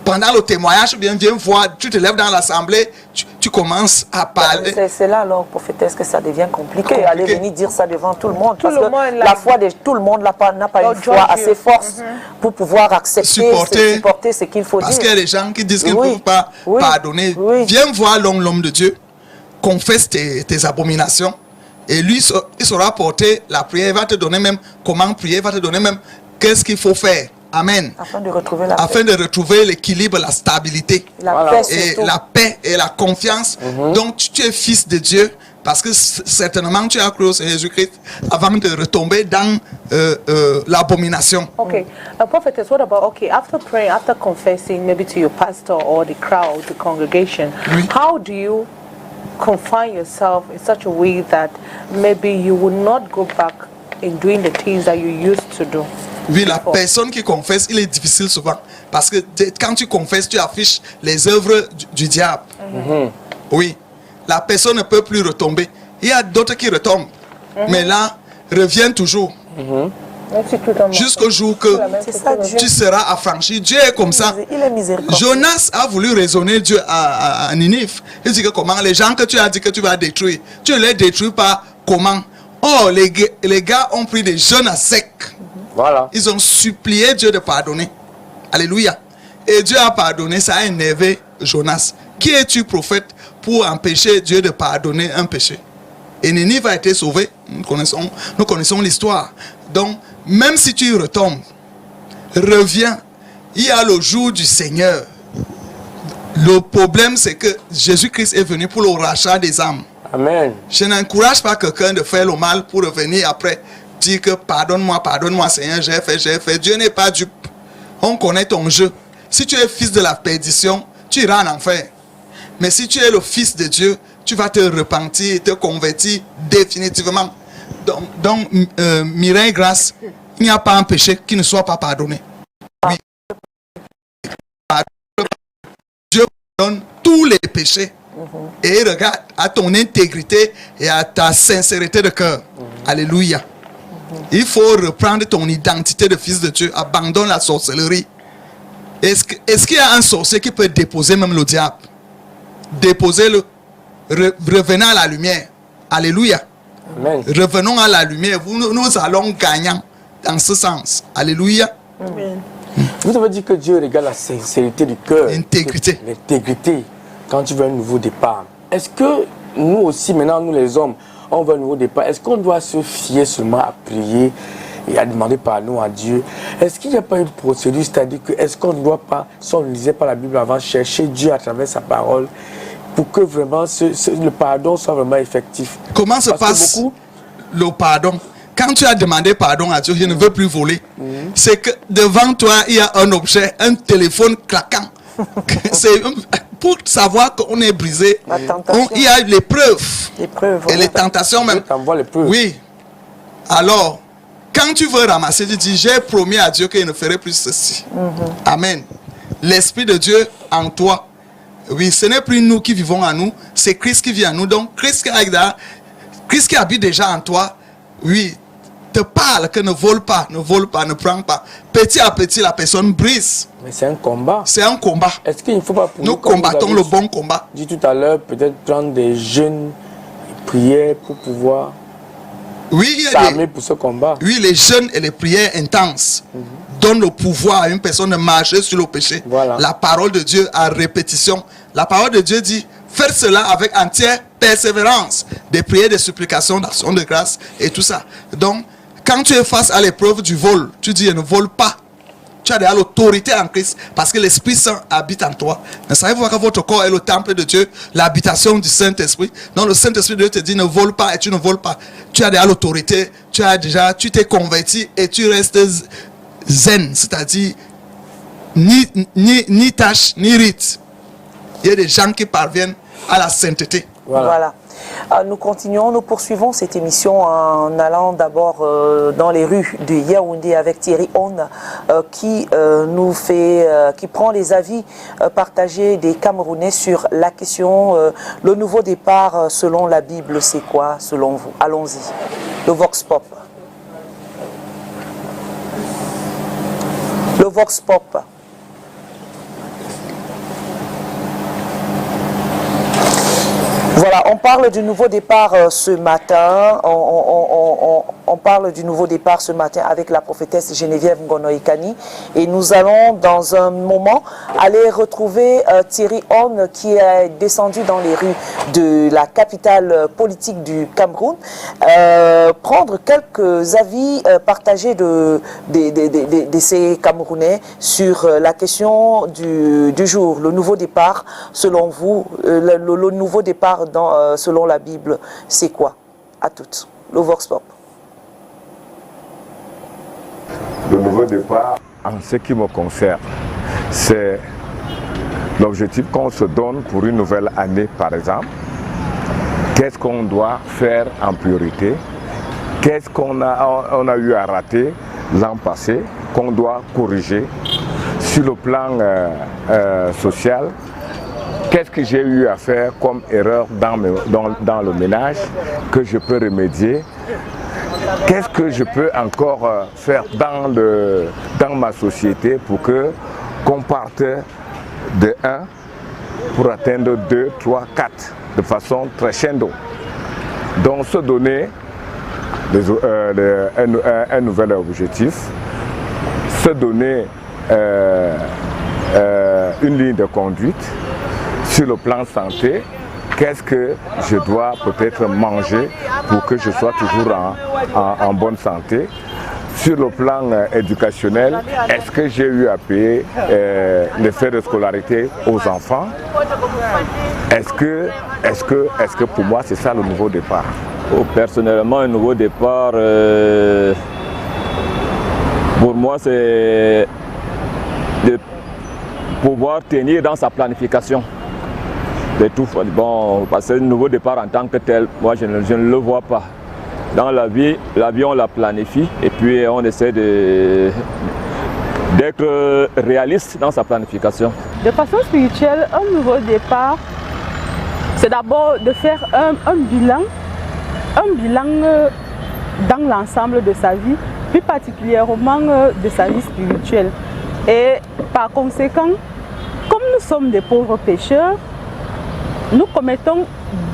Pendant le témoignage, viens voir, tu te lèves dans l'assemblée, tu commences à parler. C'est là alors, prophétesse, que ça devient compliqué. Aller venir dire ça devant tout le monde. Parce que la foi de tout le monde n'a pas une foi assez forte pour pouvoir accepter, supporter ce qu'il faut dire. Parce qu'il y a des gens qui disent qu'ils ne peuvent pas pardonner. Viens voir l'homme de Dieu, confesse tes abominations. Et lui, il saura porter la prière. Il va te donner même comment prier, il va te donner même qu'est-ce qu'il faut faire. Amen. Afin de retrouver l'équilibre, la stabilité, la paix et la confiance. Donc tu es fils de Dieu parce que certainement tu as cru au Seigneur Jésus-Christ avant de retomber dans l'abomination. Okay, prophetess, what about, after praying, after confessing maybe to your pastor or the crowd, the congregation, how do you confine yourself in such a way that maybe you will not go back in doing the things that you used to do? Oui, la personne qui confesse, il est difficile souvent. Parce que quand tu confesses, tu affiches les œuvres du diable. Oui, la personne ne peut plus retomber. Il y a d'autres qui retombent. Mais là, reviennent toujours. Jusqu'au jour que tu seras affranchi. Dieu est comme ça. Jonas a voulu raisonner Dieu à Ninive. Il dit que comment les gens que tu as dit que tu vas détruire, tu ne les détruis pas comment? Oh, les gars ont pris des jeûnes à sec. Voilà. Ils ont supplié Dieu de pardonner. Alléluia. Et Dieu a pardonné, ça a énervé Jonas. Qui es-tu, prophète, pour empêcher Dieu de pardonner un péché? Et Ninive a été sauvé. Nous connaissons l'histoire. Donc, même si tu retombes, reviens. Il y a le jour du Seigneur. Le problème, c'est que Jésus-Christ est venu pour le rachat des âmes. Amen. Je n'encourage pas quelqu'un de faire le mal pour revenir après. Dire que pardonne-moi Seigneur, j'ai fait. Dieu n'est pas dupe. On connaît ton jeu. Si tu es fils de la perdition, tu iras en enfer. Mais si tu es le fils de Dieu, tu vas te repentir et te convertir définitivement. Donc Mireille Grâce, il n'y a pas un péché qui ne soit pas pardonné. Oui. tous les péchés. Et regarde à ton intégrité et à ta sincérité de cœur. Alléluia. Il faut reprendre ton identité de fils de Dieu. Abandonne la sorcellerie. Est-ce qu'il y a un sorcier qui peut déposer même le diable? Déposez-le. Revenons à la lumière. Alléluia. Amen. Revenons à la lumière. Nous allons gagnant dans ce sens. Alléluia. Amen. Vous avez dit que Dieu regarde la sincérité du cœur. L'intégrité. L'intégrité. Quand tu veux un nouveau départ. Est-ce que nous aussi, maintenant, nous les hommes, on veut un nouveau départ? Est-ce qu'on doit se fier seulement à prier et à demander pardon à Dieu? Est-ce qu'il n'y a pas une procédure? C'est-à-dire que est-ce qu'on ne doit pas, si on ne lisait pas la Bible avant, chercher Dieu à travers sa parole pour que vraiment le pardon soit vraiment effectif? Comment se passe le pardon? Quand tu as demandé pardon à Dieu, je ne veux plus voler. C'est que devant toi, il y a un objet, un téléphone claquant. C'est pour savoir qu'on est brisé. Il y a les preuves. Et les tentations même. Les preuves. Oui. Alors, quand tu veux ramasser, tu dis, j'ai promis à Dieu qu'il ne ferait plus ceci. Amen. L'Esprit de Dieu en toi. Oui, ce n'est plus nous qui vivons en nous, c'est Christ qui vit en nous. Donc, Christ qui habite déjà en toi, oui, te parle que ne vole pas, ne prends pas. Petit à petit, la personne brise. Mais c'est un combat. C'est un combat. Est-ce qu'il ne faut pas... Nous combattons le bon combat. Dit tout à l'heure, peut-être prendre des jeûnes, prières pour pouvoir s'armer pour ce combat. Oui, les jeûnes et les prières intenses donnent le pouvoir à une personne de marcher sur le péché. Voilà. La parole de Dieu à répétition. La parole de Dieu dit, faire cela avec entière persévérance. Des prières, des supplications, d'actions de grâce et tout ça. Donc, quand tu es face à l'épreuve du vol, tu dis, je ne vole pas. Tu as déjà l'autorité en Christ parce que l'Esprit Saint habite en toi. Ne savez-vous pas que votre corps est le temple de Dieu, l'habitation du Saint-Esprit? Donc le Saint-Esprit de Dieu te dit ne vole pas et tu ne voles pas. Tu as déjà l'autorité, tu t'es converti et tu restes zen, c'est-à-dire ni tâche, ni rite. Il y a des gens qui parviennent à la sainteté. Voilà. Nous continuons, nous poursuivons cette émission en allant d'abord dans les rues de Yaoundé avec Thierry Onn qui prend les avis partagés des Camerounais sur la question le nouveau départ selon la Bible, c'est quoi selon vous? Allons-y. Le Vox Pop. Le Vox Pop. Voilà, on parle du nouveau départ ce matin. On parle du nouveau départ ce matin avec la prophétesse Geneviève Ngonoïkani. Et nous allons dans un moment aller retrouver Thierry Onn qui est descendu dans les rues de la capitale politique du Cameroun. Prendre quelques avis partagés de ces Camerounais sur la question du jour. Le nouveau départ, selon vous, le nouveau départ selon la Bible, c'est quoi? À toutes. Le Vox Pop. Le nouveau départ, en ce qui me concerne, c'est l'objectif qu'on se donne pour une nouvelle année, par exemple. Qu'est-ce qu'on doit faire en priorité? Qu'est-ce qu'on a eu à rater l'an passé, qu'on doit corriger sur le plan social? Qu'est-ce que j'ai eu à faire comme erreur dans le ménage que je peux remédier? Qu'est-ce que je peux encore faire dans ma société pour qu'on parte de 1 pour atteindre 2, 3, 4 de façon crescendo. Donc se donner un nouvel objectif, se donner une ligne de conduite. Sur le plan santé, qu'est-ce que je dois peut-être manger pour que je sois toujours en bonne santé? Sur le plan éducationnel, est-ce que j'ai eu à payer les frais de scolarité aux enfants? Est-ce que pour moi c'est ça le nouveau départ? Personnellement, un nouveau départ, pour moi c'est de pouvoir tenir dans sa planification. De tout, bon, parce que le nouveau départ en tant que tel, moi je ne le vois pas. Dans la vie on la planifie et puis on essaie d'être réaliste dans sa planification. De façon spirituelle, un nouveau départ, c'est d'abord de faire un bilan dans l'ensemble de sa vie, plus particulièrement de sa vie spirituelle. Et par conséquent, comme nous sommes des pauvres pécheurs, nous commettons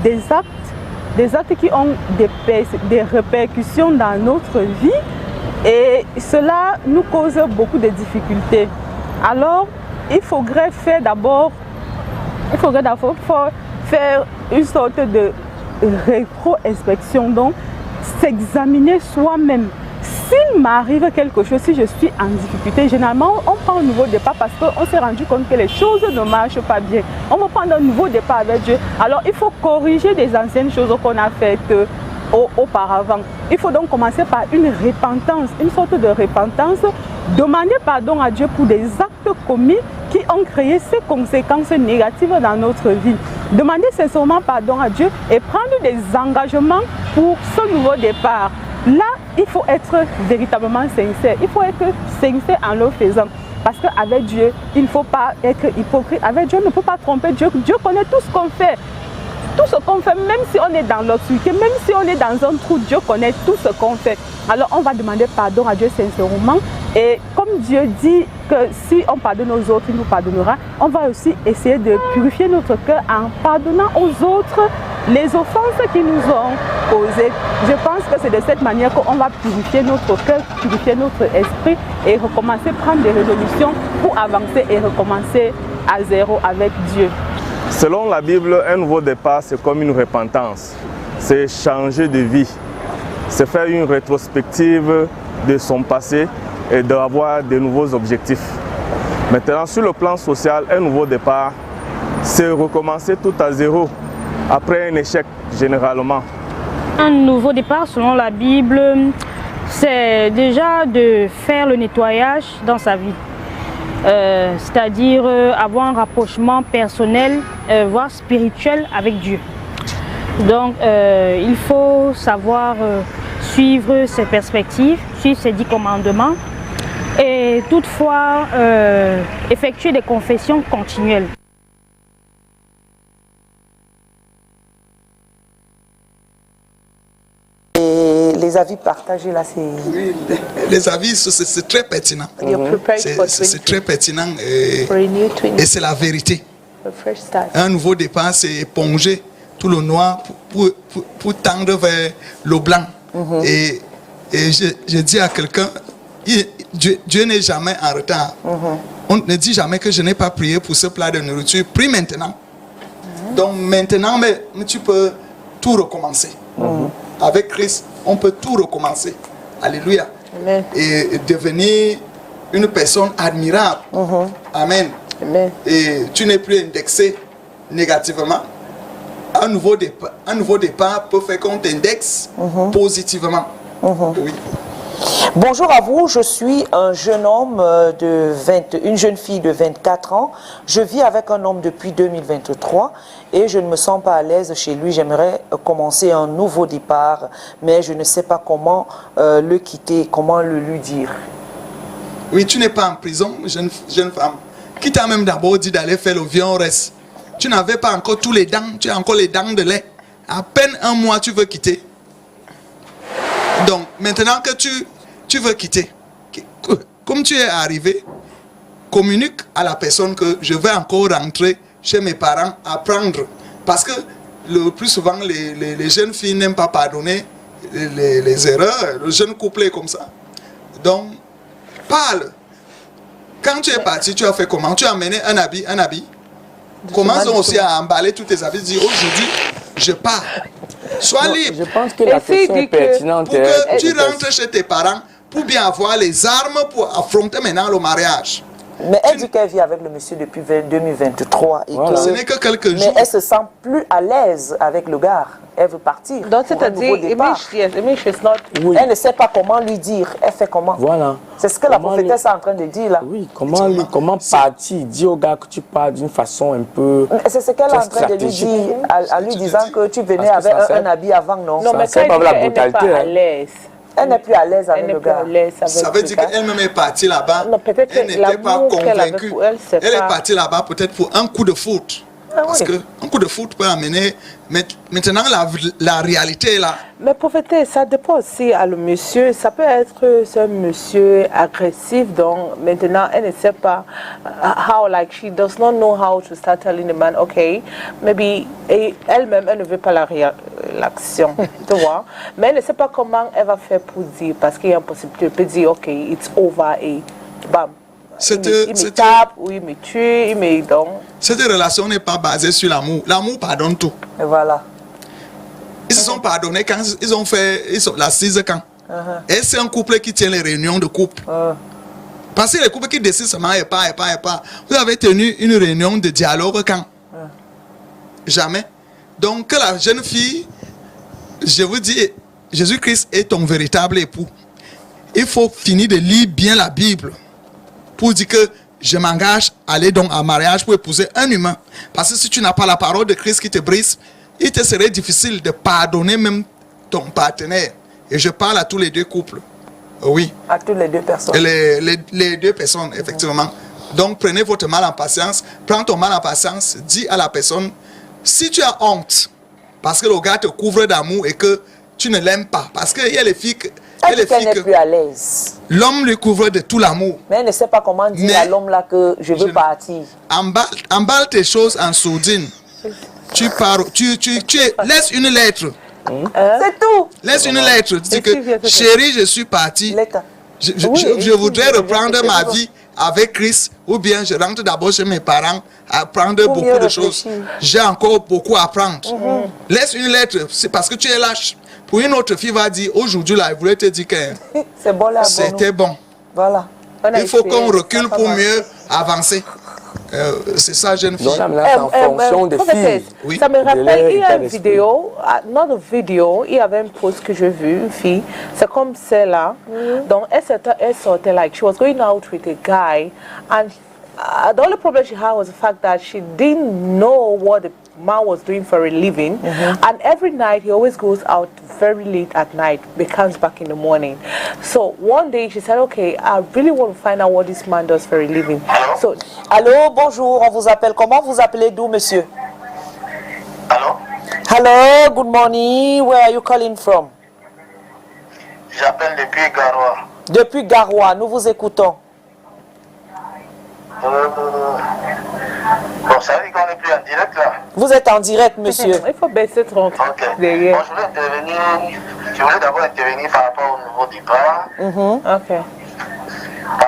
des actes qui ont des répercussions dans notre vie et cela nous cause beaucoup de difficultés. Alors, il faudrait d'abord faire une sorte de rétro-inspection, donc s'examiner soi-même. S'il m'arrive quelque chose, si je suis en difficulté, généralement on prend un nouveau départ parce qu'on s'est rendu compte que les choses ne marchent pas bien. On va prendre un nouveau départ avec Dieu. Alors il faut corriger des anciennes choses qu'on a faites auparavant. Il faut donc commencer par une repentance, une sorte de repentance, demander pardon à Dieu pour des actes commis qui ont créé ces conséquences négatives dans notre vie. Demander sincèrement pardon à Dieu et prendre des engagements pour ce nouveau départ. Là, il faut être véritablement sincère. Il faut être sincère en le faisant. Parce qu'avec Dieu, il ne faut pas être hypocrite. Avec Dieu, on ne peut pas tromper Dieu. Dieu connaît tout ce qu'on fait. Tout ce qu'on fait, même si on est dans l'obscurité, même si on est dans un trou, Dieu connaît tout ce qu'on fait. Alors on va demander pardon à Dieu sincèrement. Et comme Dieu dit que si on pardonne aux autres, il nous pardonnera, on va aussi essayer de purifier notre cœur en pardonnant aux autres les offenses qu'ils nous ont causées. Je pense que c'est de cette manière qu'on va purifier notre cœur, purifier notre esprit et recommencer à prendre des résolutions pour avancer et recommencer à zéro avec Dieu. Selon la Bible, un nouveau départ, c'est comme une repentance. C'est changer de vie. C'est faire une rétrospective de son passé et d'avoir de nouveaux objectifs. Maintenant, sur le plan social, un nouveau départ, c'est recommencer tout à zéro, après un échec généralement. Un nouveau départ, selon la Bible, c'est déjà de faire le nettoyage dans sa vie. C'est-à-dire avoir un rapprochement personnel, voire spirituel avec Dieu. Donc il faut savoir suivre ses perspectives, suivre ses 10 commandements et toutefois effectuer des confessions continuelles. Et les avis partagés là, c'est... Oui, les avis, c'est très pertinent. C'est très pertinent et c'est la vérité. Un nouveau départ, c'est éponger tout le noir pour tendre vers le blanc. Et je dis à quelqu'un, Dieu n'est jamais en retard. On ne dit jamais que je n'ai pas prié pour ce plat de nourriture. Prie maintenant. Donc maintenant, mais tu peux tout recommencer. Avec Christ, on peut tout recommencer. Alléluia. Amen. Et devenir une personne admirable. Amen. Amen. Et tu n'es plus indexé négativement. Un nouveau départ peut faire qu'on t'indexe positivement. Oui. Bonjour à vous, je suis un jeune homme une jeune fille de 24 ans. Je vis avec un homme depuis 2023 et je ne me sens pas à l'aise chez lui. J'aimerais commencer un nouveau départ, mais je ne sais pas comment le quitter, comment le lui dire. Oui, tu n'es pas en prison, jeune femme. Qui t'a même d'abord dit d'aller faire le vieux reste. Tu n'avais pas encore tous les dents, tu as encore les dents de lait. À peine un mois, tu veux quitter. Donc, maintenant que tu veux quitter, comme tu es arrivé, communique à la personne que je vais encore rentrer chez mes parents, apprendre. Parce que le plus souvent, les jeunes filles n'aiment pas pardonner les erreurs. Le jeune couple est comme ça. Donc, parle. Quand tu es parti, tu as fait comment? Tu as amené un habit. Commence aussi à emballer tous tes habits. Dis aujourd'hui, je pars. Sois libre. Je pense que la question est pertinente. Pour que tu rentres chez tes parents pour bien avoir les armes pour affronter maintenant le mariage. Mais elle dit qu'elle vit avec le monsieur depuis 2023. Et voilà. Ce n'est que quelques jours. Mais elle se sent plus à l'aise avec le gars. Elle veut partir. Donc c'est-à-dire, elle ne sait pas comment lui dire. Elle fait comment? Voilà. C'est ce que la prophétesse est en train de dire là. Oui, comment partir? Dis au gars que tu pars d'une façon un peu... C'est ce qu'elle est en train de lui dire, en lui disant que tu venais avec un habit avant, non? Non, mais quand elle n'est pas à l'aise, Elle n'est plus à l'aise avec Elle n'est le plus à gars. l'aise avec Ça veut le dire gars. qu'elle-même est partie là-bas. Non, peut-être Elle que n'était pas l'amour qu'elle avait convaincue. pour elle, c'est Elle est pas- partie là-bas peut-être pour un coup de foot. Parce oui. qu'un coup de foot peut amener. Mais maintenant, la réalité est là. Mais prophétesse, ça dépend aussi à le monsieur. Ça peut être ce monsieur agressif, donc maintenant elle ne sait pas how, like she does not know how to start telling the man, okay, maybe, et elle-même, elle ne veut pas l'action, tu vois. Mais elle ne sait pas comment elle va faire pour dire, parce qu'il y a une possibilité, elle peut dire, ok, it's over, et bam. Il me tape, ou il me tue, il me donne. Cette relation n'est pas basée sur l'amour. L'amour pardonne tout. Et voilà. Ils se sont pardonnés quand ils ont fait l'assise quand. Et c'est un couple qui tient les réunions de couple. Parce que les couples qui décident seulement et pas. Vous avez tenu une réunion de dialogue quand? Jamais. Donc que la jeune fille, je vous dis, Jésus-Christ est ton véritable époux. Il faut finir de lire bien la Bible pour dire que je m'engage à aller donc en mariage pour épouser un humain. Parce que si tu n'as pas la parole de Christ qui te brise, il te serait difficile de pardonner même ton partenaire. Et je parle à tous les deux couples. Oui. À toutes les deux personnes. Et les deux personnes, effectivement. Donc prenez votre mal en patience. Prends ton mal en patience. Dis à la personne, si tu as honte, parce que le gars te couvre d'amour et que tu ne l'aimes pas. Parce qu'il y a les filles que... Elle n'est plus à l'aise. L'homme lui couvre de tout l'amour. Mais elle ne sait pas comment dire à l'homme là que je veux partir. Emballe tes choses en sourdine. Tu pars, laisse une lettre. C'est tout. Laisse une lettre. Dis que, chérie, je suis parti. Je voudrais reprendre ma vie avec Christ. Ou bien je rentre d'abord chez mes parents à apprendre beaucoup de choses. J'ai encore beaucoup à apprendre. Laisse une lettre. C'est parce que tu es lâche. Pour une autre fille va dire, aujourd'hui là, elle voulait te dire que c'était bon. Voilà. Il faut qu'on recule pour mieux avancer. C'est ça, jeune fille. En fonction des filles. Oui. Ça me rappelle, il y a une vidéo, notre vidéo, il y avait une pause que j'ai vue, une fille, c'est comme celle-là. Donc, elle sortait, like, she was going out with a guy, and the only problem she had was the fact that she didn't know what the man was doing for a living, and every night he always goes out very late at night but comes back in the morning. So one day she said, okay, I really want to find out what this man does for a living. So, allô, bonjour, on vous appelle comment? Vous appelez d'où, monsieur? Allô? Hello, good morning. Where are you calling from? J'appelle depuis Garoua. Depuis Garoua, nous vous écoutons. Bon, ça veut dire qu'on n'est plus en direct là. Vous êtes en direct, monsieur. Il faut baisser ton derrière. Bon, je voulais d'abord intervenir par rapport au nouveau départ. Par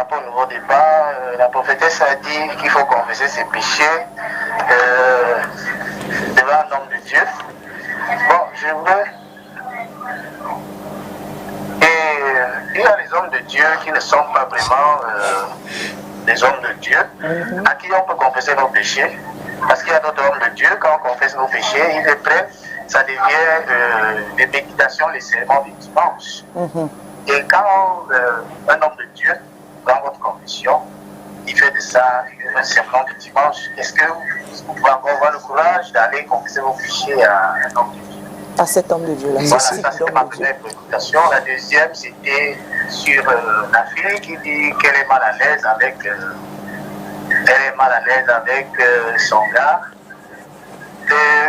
rapport au nouveau départ, la prophétesse a dit qu'il faut confesser ses péchés devant un homme de Dieu. Bon, je veux... Et il y a les hommes de Dieu qui ne sont pas vraiment des hommes de Dieu, à qui on peut confesser nos péchés. Parce qu'il y a d'autres hommes de Dieu, quand on confesse nos péchés, ils les prennent, ça devient des méditations, les sermons du dimanche. Et quand un homme de Dieu, dans votre confession, il fait de ça un sermon du dimanche, est-ce que vous pouvez encore avoir le courage d'aller confesser vos péchés à un homme de Dieu? À cet homme de Dieu là. Voilà, ça c'était ma première préoccupation. La deuxième, c'était sur la fille qui dit qu'elle est mal à l'aise avec, son gars.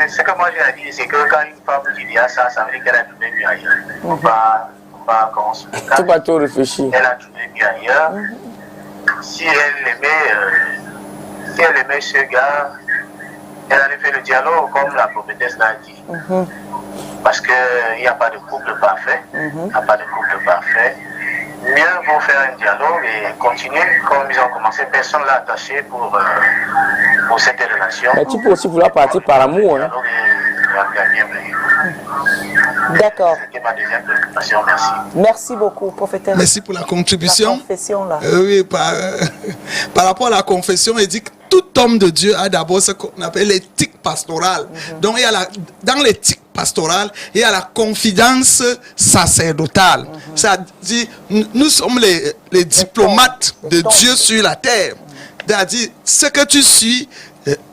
Ce que moi j'ai à dire, c'est que quand une femme lui dit ça, ça veut dire qu'elle a trouvé mieux ailleurs. Il ne faut pas qu'on se cache. Tu vas tout réfléchir. Elle a trouvé mieux ailleurs. Si elle aimait ce gars, elle allait faire le dialogue comme la prophétesse l'a dit. Parce qu'il n'y a pas de couple parfait. Il n'y a pas de couple parfait. Mieux vaut faire un dialogue et continuer comme ils ont commencé. Personne ne l'a attaché pour cette relation. Mais tu peux aussi vouloir partir par amour. Hein? D'accord. C'était ma deuxième préoccupation. Merci. Merci beaucoup, prophétesse. Merci pour la contribution. La confession, là. Oui, par rapport à la confession, il dit que tout homme de Dieu a d'abord ce qu'on appelle l'éthique pastorale. Donc, il y a dans l'éthique pastorale, il y a la confidence sacerdotale. Ça dit, nous sommes les diplomates de Dieu sur la terre. C'est-à-dire, ce que tu suis,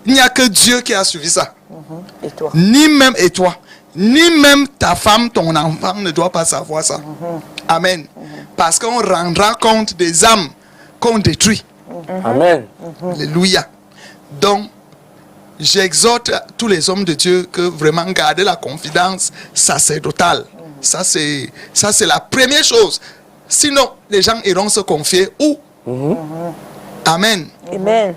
il n'y a que Dieu qui a suivi ça. Et toi? Ni même et toi. ni même ta femme, ton enfant ne doit pas savoir ça. Amen. Parce qu'on rendra compte des âmes qu'on détruit. Amen. Alléluia. Donc, j'exhorte tous les hommes de Dieu que vraiment garder la confidence sacerdotale. Ça, c'est la première chose. Sinon, les gens iront se confier où? Amen. Amen.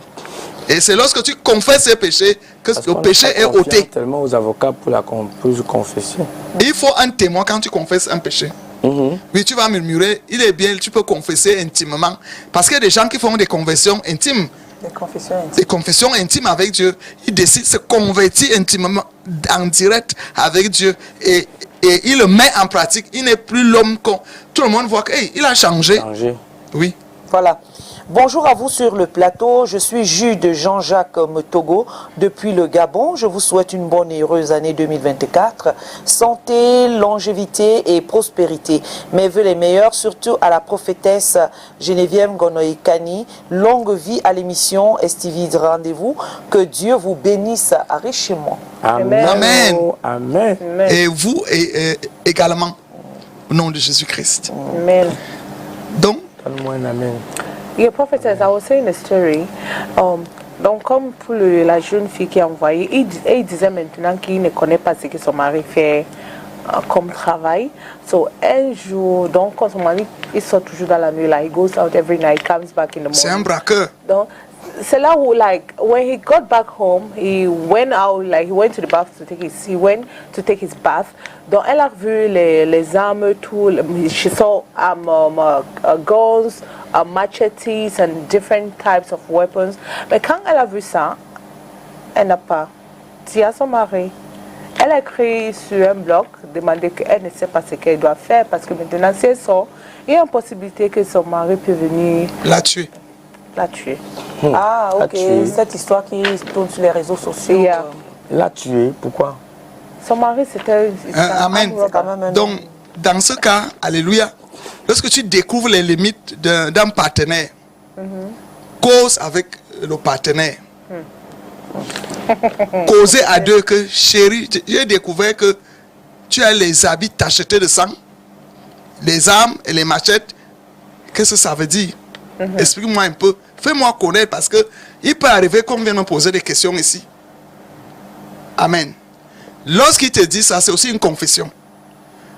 Et c'est lorsque tu confesses ces péchés que le péché est ôté. Tellement aux avocats pour la confession. Il faut un témoin quand tu confesses un péché. Oui, tu vas murmurer, il est bien, tu peux confesser intimement. Parce qu'il y a des gens qui font des confessions intimes. Des confessions intimes avec Dieu. Ils décident de se convertir intimement, en direct avec Dieu. Et il le met en pratique. Il n'est plus l'homme qu'on... Tout le monde voit qu'il a changé. Oui. Voilà. Bonjour à vous sur le plateau. Je suis Jude Jean-Jacques Motogo depuis le Gabon. Je vous souhaite une bonne et heureuse année 2024. Santé, longévité et prospérité. Mes vœux les meilleurs, surtout à la prophétesse Geneviève Gonoïkani. Longue vie à l'émission Estivide Rendez-vous. Que Dieu vous bénisse richement. Amen. Amen. Amen. Et vous également, au nom de Jésus-Christ. Amen. Donc, amen. Yeah, prophetess, I was saying a story. Donc, comme pour la jeune fille qui a envoyé, il disait maintenant qu'il ne connaît pas ce que son mari fait comme travail. So, un jour, donc, quand son mari il sort toujours dans la nuit, like, he goes out every night, comes back in the morning. C'est un braqueur. Donc, c'est là où, like, when he got back home, he went out, like, he went to the bath to take his bath. Donc, elle a vu les armes, tout. She saw guns, machetes and different types of weapons. Mais quand elle a vu ça, elle n'a pas dit à son mari. Elle a écrit sur un blog, demandé qu'elle ne sait pas ce qu'elle doit faire parce que maintenant, si elle sort, il y a une possibilité que son mari peut venir la tuer. Ah, ok. Cette histoire qui tourne sur les réseaux sociaux. Yeah. La tuer, pourquoi? Son mari, c'était... Amen. Donc, dans ce cas, alléluia, lorsque tu découvres les limites d'un partenaire, cause avec le partenaire. Causer à deux que, chérie, j'ai découvert que tu as les habits tachetés de sang, les armes et les machettes. Qu'est-ce que ça veut dire? Explique-moi un peu. Fais-moi connaître parce que il peut arriver qu'on vienne me poser des questions ici. Amen. Lorsqu'il te dit ça, c'est aussi une confession.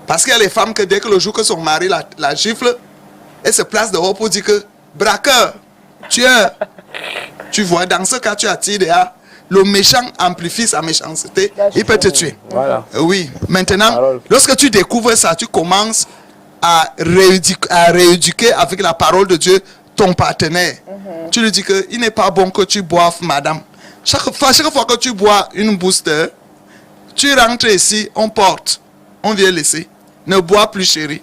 Parce qu'il y a les femmes que dès que le jour que son mari la gifle, elle se place dehors pour dire que braqueur, tueur. Tu vois, dans ce cas, tu attires derrière. Le méchant amplifie sa méchanceté, il peut te tuer. Voilà. Oui. Maintenant, lorsque tu découvres ça, tu commences à rééduquer avec la parole de Dieu ton partenaire. Tu lui dis qu'il n'est pas bon que tu boives, madame. Chaque fois que tu bois une booster, tu rentres ici, on porte, on vient laisser. Ne bois plus, chérie.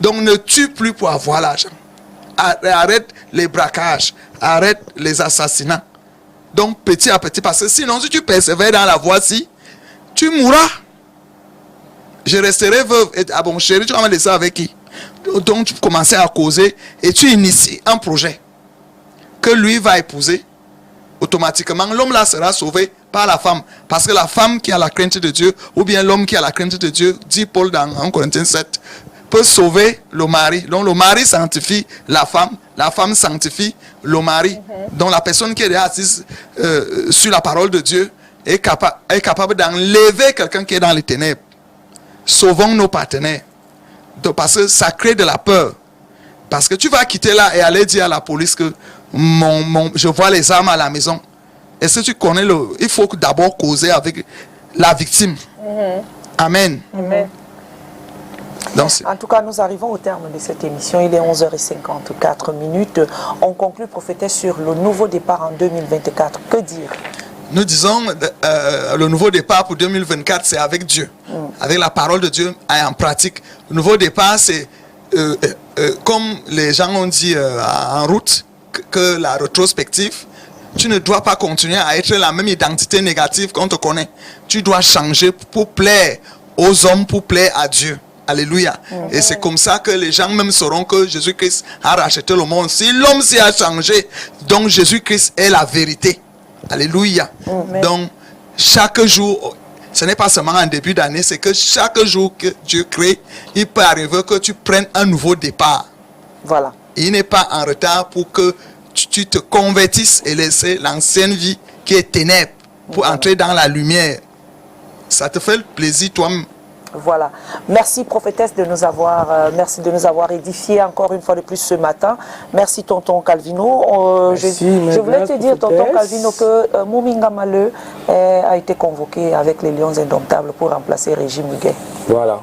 Donc ne tue plus pour avoir l'argent. Arrête les braquages, arrête les assassinats. Donc petit à petit, parce que sinon si tu persévères dans la voie-ci, tu mourras. Je resterai veuve. Et, ah bon, chérie, tu vas me laisser avec qui? Donc tu commences à causer et tu inities un projet que lui va épouser. Automatiquement, l'homme là sera sauvé par la femme. Parce que la femme qui a la crainte de Dieu, ou bien l'homme qui a la crainte de Dieu, dit Paul dans 1 Corinthiens 7, peut sauver le mari. Donc le mari sanctifie la femme sanctifie le mari. Donc la personne qui est assise sur la parole de Dieu est capable d'enlever quelqu'un qui est dans les ténèbres. Sauvons nos partenaires. Donc, parce que ça crée de la peur. Parce que tu vas quitter là et aller dire à la police que je vois les armes à la maison. Est-ce que tu connais il faut d'abord causer avec la victime. Amen. Donc, en tout cas, nous arrivons au terme de cette émission. Il est 11h54. On conclut, prophétesse, sur le nouveau départ en 2024. Que dire? Nous disons le nouveau départ pour 2024, c'est avec Dieu. Avec la parole de Dieu en pratique. Le nouveau départ, c'est comme les gens ont dit en route, que la rétrospective, tu ne dois pas continuer à être la même identité négative qu'on te connaît. Tu dois changer pour plaire aux hommes, pour plaire à Dieu. Alléluia. Et c'est comme ça que les gens même sauront que Jésus-Christ a racheté le monde. Si l'homme s'y a changé, donc Jésus-Christ est la vérité. Alléluia. Donc, chaque jour, ce n'est pas seulement en début d'année, c'est que chaque jour que Dieu crée, il peut arriver que tu prennes un nouveau départ. Voilà. Il n'est pas en retard pour que tu te convertisses et laisser l'ancienne vie qui est ténèbres pour entrer dans la lumière. Ça te fait le plaisir toi-même. Voilà. Merci prophétesse de nous avoir, merci de nous avoir édifiés encore une fois de plus ce matin. Merci tonton Calvino. Je voulais te dire tonton Calvino que Muminga Maleu a été convoqué avec les Lions Indomptables pour remplacer Régis Muguet. Voilà.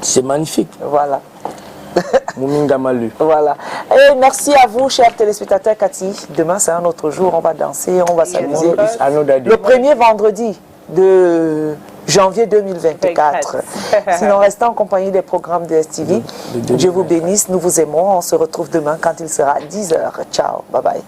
C'est magnifique. Voilà. Muminga Maleu. Voilà. Et merci à vous, chers téléspectateurs. Cathy, demain c'est un autre jour. On va danser, on va s'amuser. Le premier vendredi de janvier 2024. Sinon, restez en compagnie des programmes de STV. Dieu vous bénisse, nous vous aimons. On se retrouve demain quand il sera 10h. Ciao, bye bye.